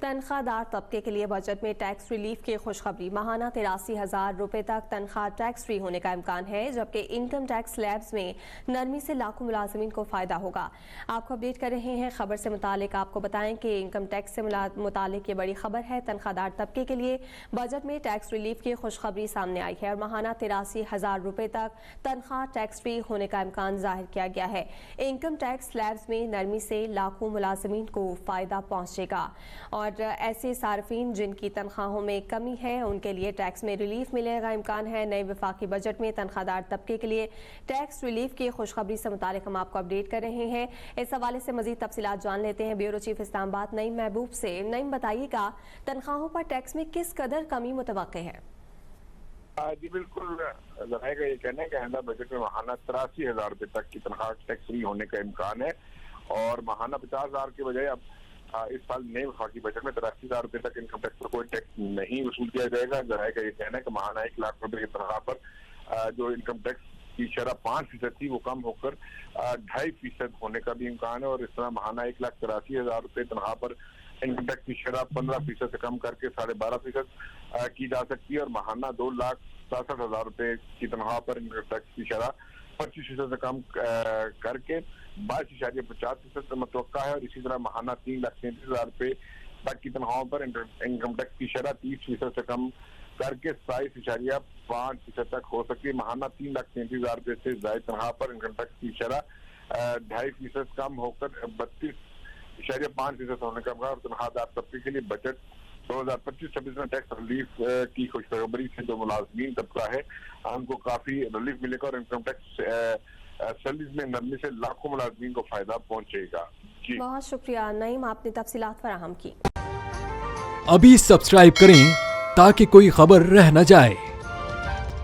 तनख्वाहदार तबके के लिए बजट में टैक्स रिलीफ की खुशखबरी। माहाना 83,000 रुपए तक तनख्वाह टैक्स फ्री होने का इम्कान है, जबकि इनकम टैक्स स्लैब्स में नरमी से लाखों मुलाजिमीन को फायदा होगा। आपको अपडेट कर रहे हैं खबर से मुतालिक। आपको बताएं कि इनकम टैक्स से मुतालिक ये बड़ी खबर है। तनख्वाहदार तबके के लिए बजट में टैक्स रिलीफ की खुशखबरी सामने आई है और माहाना 83,000 रुपए तक तनख्वाह टैक्स फ्री होने का इम्कान जाहिर किया गया है। इनकम टैक्स स्लैब्स में नरमी से लाखों मुलाजिमीन को फायदा पहुंचेगा और ऐसे सार्फिन जिनकी तनख्वाहों में कमी है उनके लिए टैक्स में रिलीफ मिलेने का इम्कान है। नए वफाकी बजट में तनख्वाहदार तबके के लिए टैक्स रिलीफ की खुशखबरी से मुतालिक हम आपको अपडेट कर रहे हैं। इस हवाले से मजीद तफसीलात जान लेते हैं ब्यूरो चीफ इस्लामाबाद नईम महबूब से। नईम, बताइएगा तनख्वाहों पर टैक्स में किस कदर कमी मुतवक्के है? जी बिल्कुल, जराए का ये कहना है कि आइंदा बजट में माहाना 83,000 रुपए तक की तनख्वाह टैक्स फ्री होने का इम्कान है और माहाना 50,000 के बजाय अब इस साल नए वफाकी बजट में 83,000 रुपए तक इनकम टैक्स पर कोई टैक्स नहीं वसूल किया जाएगा। जराए का ये कहना है कि माहाना 1 लाख रुपए की तनख्वाह पर जो इनकम टैक्स की शरह 5% थी वो कम होकर 2.5% होने का भी इम्कान है और इस तरह माहाना 1,83,000 रुपए तनख्वाह पर इनकम टैक्स की शरह 15% से कम करके 12.5% की जा सकती है और माहाना 2,67,000 रुपए की तनख्वाह पर इनकम टैक्स की शरह 25% से कम करके 22.50% मुतवक्का है और इसी तरह माहाना 3,37,000 रुपए तक की तनख्वाहों पर इनकम टैक्स की शरह 30% से कम करके 27.5% तक हो सकती है। माहाना 3,37,000 रुपए से ज्यादा तनख्वाह पर इनकम टैक्स की शरह 2.5% कम होकर 32.5% होने का और तनख्वाहदार तबके के लिए बजट 2025-26 में टैक्स रिलीफ की खुशखबरी से जो मुलाजमीन तबका है उनको काफी रिलीफ मिलेगा और इनकम टैक्स सैलरीज में नरमी से लाखों मुलाजमीन को फायदा पहुंचेगा। जी बहुत शुक्रिया नईम, आपने तफसीलात फराहम की। अभी सब्सक्राइब करें ताकि कोई खबर रह न जाए।